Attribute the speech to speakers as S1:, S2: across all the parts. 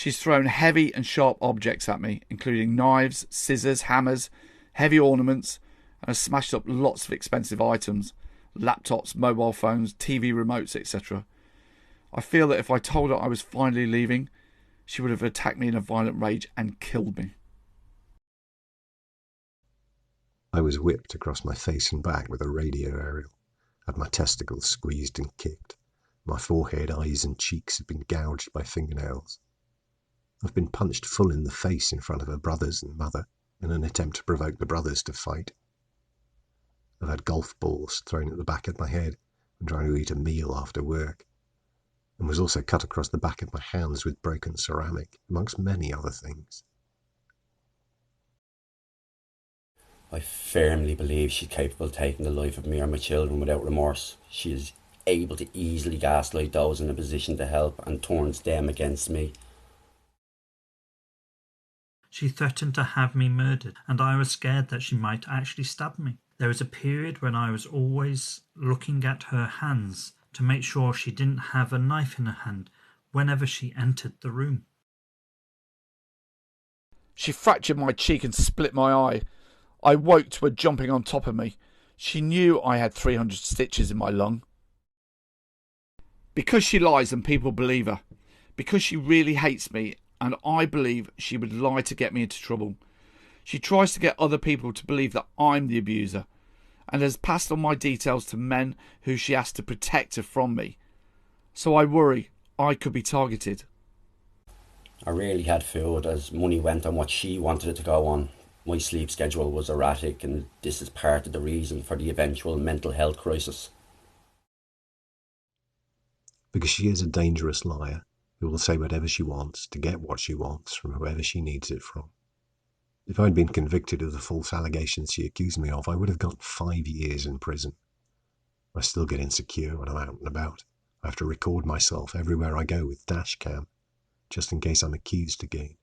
S1: She's thrown heavy and sharp objects at me, including knives, scissors, hammers, heavy ornaments, and has smashed up lots of expensive items, laptops, mobile phones, TV remotes, etc. I feel that if I told her I was finally leaving, she would have attacked me in a violent rage and killed me.
S2: I was whipped across my face and back with a radio aerial, had my testicles squeezed and kicked. My forehead, eyes and cheeks had been gouged by fingernails. I've been punched full in the face in front of her brothers and mother in an attempt to provoke the brothers to fight. I've had golf balls thrown at the back of my head when trying to eat a meal after work, and was also cut across the back of my hands with broken ceramic, amongst many other things.
S3: I firmly believe she's capable of taking the life of me or my children without remorse. She is able to easily gaslight those in a position to help and turns them against me.
S4: She threatened to have me murdered, and I was scared that she might actually stab me. There was a period when I was always looking at her hands to make sure she didn't have a knife in her hand whenever she entered the room.
S1: She fractured my cheek and split my eye. I woke to her jumping on top of me. She knew I had 300 stitches in my lung. Because she lies and people believe her. Because she really hates me and I believe she would lie to get me into trouble. She tries to get other people to believe that I'm the abuser and has passed on my details to men who she has to protect her from me. So I worry I could be targeted.
S3: I really had food as money went on what she wanted it to go on. My sleep schedule was erratic, and this is part of the reason for the eventual mental health crisis.
S2: Because she is a dangerous liar who will say whatever she wants to get what she wants from whoever she needs it from. If I'd been convicted of the false allegations she accused me of, I would have got 5 years in prison. I still get insecure when I'm out and about. I have to record myself everywhere I go with dash cam, just in case I'm accused again.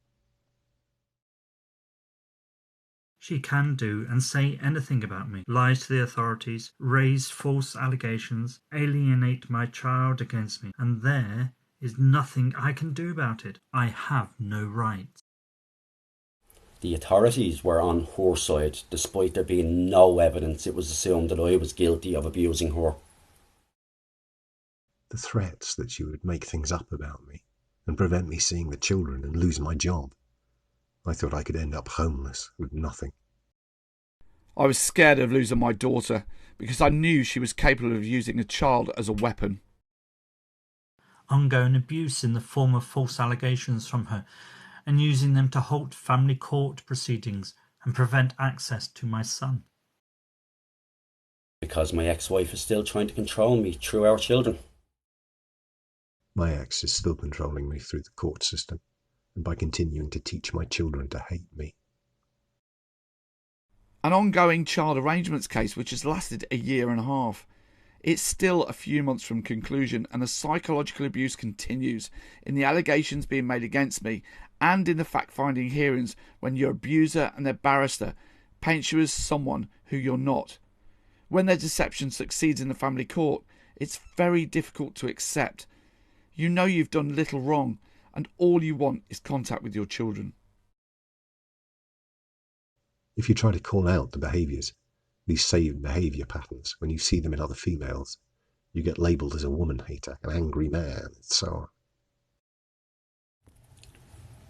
S4: She can do and say anything about me, lie to the authorities, raise false allegations, alienate my child against me, and there is nothing I can do about it. I have no rights.
S3: The authorities were on her side. Despite there being no evidence, it was assumed that I was guilty of abusing her.
S2: The threats that she would make things up about me and prevent me seeing the children and lose my job. I thought I could end up homeless with nothing.
S1: I was scared of losing my daughter because I knew she was capable of using a child as a weapon.
S4: Ongoing abuse in the form of false allegations from her and using them to halt family court proceedings and prevent access to my son.
S3: Because my ex-wife is still trying to control me through our children.
S2: My ex is still controlling me through the court system and by continuing to teach my children to hate me.
S1: An ongoing child arrangements case which has lasted a year and a half. It's still a few months from conclusion and the psychological abuse continues in the allegations being made against me and in the fact-finding hearings when your abuser and their barrister paints you as someone who you're not. When their deception succeeds in the family court, it's very difficult to accept. You know you've done little wrong and all you want is contact with your children.
S2: If you try to call out the behaviours, these saved behaviour patterns, when you see them in other females, you get labelled as a woman hater, an angry man, and so on.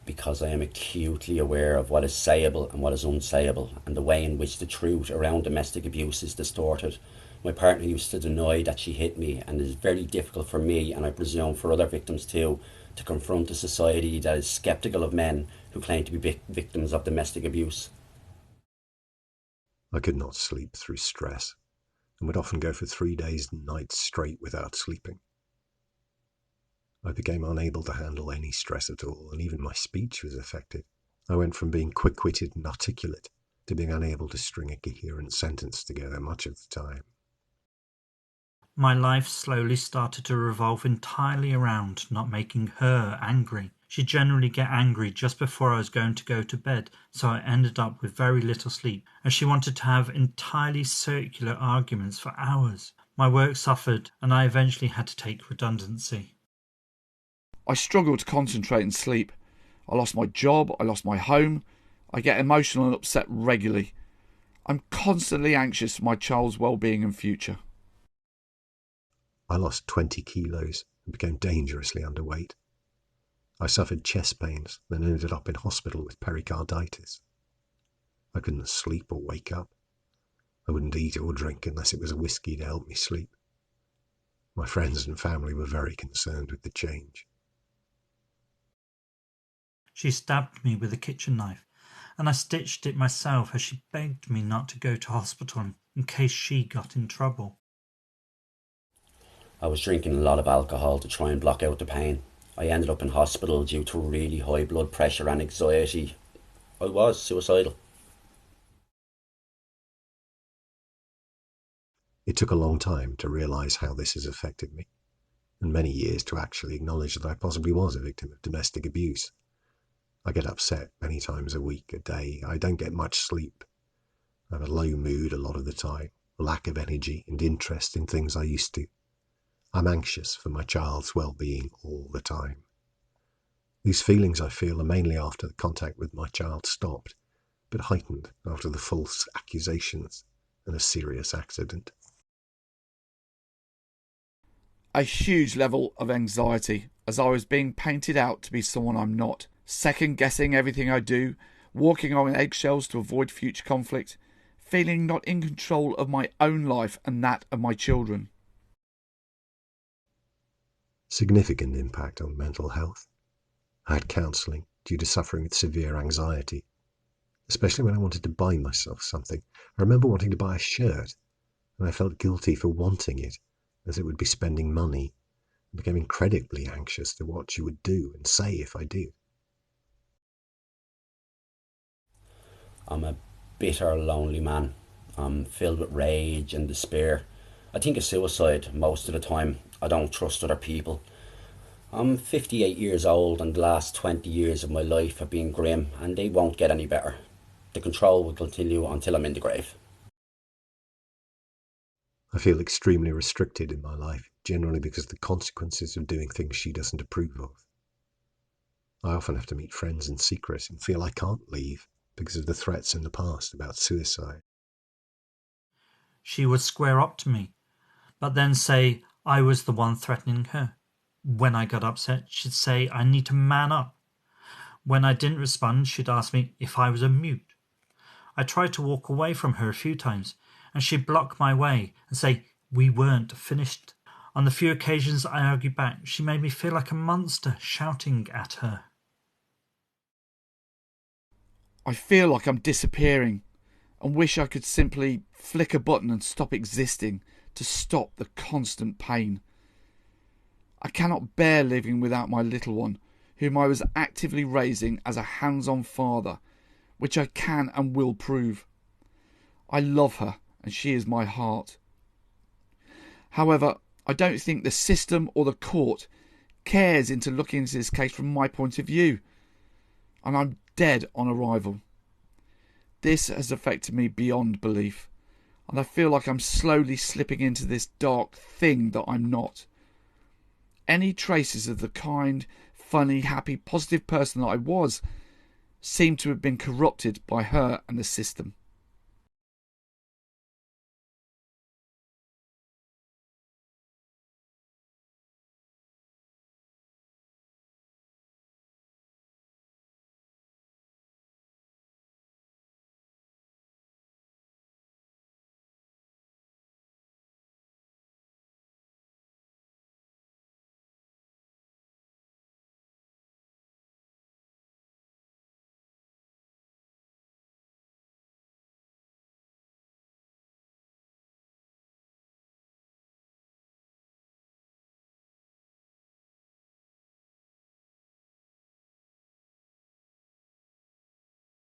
S3: Because I am acutely aware of what is sayable and what is unsayable, and the way in which the truth around domestic abuse is distorted. My partner used to deny that she hit me, and it is very difficult for me, and I presume for other victims too, to confront a society that is sceptical of men who claim to be victims of domestic abuse.
S2: I could not sleep through stress, and would often go for 3 days and nights straight without sleeping. I became unable to handle any stress at all, and even my speech was affected. I went from being quick-witted and articulate to being unable to string a coherent sentence together much of the time.
S4: My life slowly started to revolve entirely around not making her angry. She'd generally get angry just before I was going to go to bed, so I ended up with very little sleep, as she wanted to have entirely circular arguments for hours. My work suffered, and I eventually had to take redundancy.
S1: I struggled to concentrate and sleep. I lost my job, I lost my home. I get emotional and upset regularly. I'm constantly anxious for my child's well-being and future.
S2: I lost 20 kilos and became dangerously underweight. I suffered chest pains, then ended up in hospital with pericarditis. I couldn't sleep or wake up. I wouldn't eat or drink unless it was a whiskey to help me sleep. My friends and family were very concerned with the change.
S4: She stabbed me with a kitchen knife, and I stitched it myself as she begged me not to go to hospital in case she got in trouble.
S3: I was drinking a lot of alcohol to try and block out the pain. I ended up in hospital due to really high blood pressure and anxiety. I was suicidal.
S2: It took a long time to realise how this has affected me, and many years to actually acknowledge that I possibly was a victim of domestic abuse. I get upset many times a week, a day. I don't get much sleep. I have a low mood a lot of the time, a lack of energy and interest in things I used to. I'm anxious for my child's well-being all the time. These feelings I feel are mainly after the contact with my child stopped, but heightened after the false accusations and a serious accident.
S1: A huge level of anxiety as I was being painted out to be someone I'm not, second-guessing everything I do, walking on eggshells to avoid future conflict, feeling not in control of my own life and that of my children.
S2: Significant impact on mental health. I had counselling due to suffering with severe anxiety, especially when I wanted to buy myself something. I remember wanting to buy a shirt, and I felt guilty for wanting it, as it would be spending money, and became incredibly anxious to what she would do and say if I did.
S3: I'm a bitter, lonely man. I'm filled with rage and despair. I think of suicide most of the time. I don't trust other people. I'm 58 years old and the last 20 years of my life have been grim and they won't get any better. The control will continue until I'm in the grave.
S2: I feel extremely restricted in my life, generally because of the consequences of doing things she doesn't approve of. I often have to meet friends in secret and feel I can't leave because of the threats in the past about suicide.
S4: She would square up to me, but then say I was the one threatening her. When I got upset, she'd say I need to man up. When I didn't respond, she'd ask me if I was a mute. I tried to walk away from her a few times, and she'd block my way and say we weren't finished. On the few occasions I argued back, she made me feel like a monster shouting at her.
S1: I feel like I'm disappearing and wish I could simply flick a button and stop existing to stop the constant pain. I cannot bear living without my little one, whom I was actively raising as a hands-on father, which I can and will prove. I love her and she is my heart. However, I don't think the system or the court cares into looking into this case from my point of view, and I'm dead on arrival. This has affected me beyond belief, and I feel like I'm slowly slipping into this dark thing that I'm not. Any traces of the kind, funny, happy, positive person that I was seem to have been corrupted by her and the system.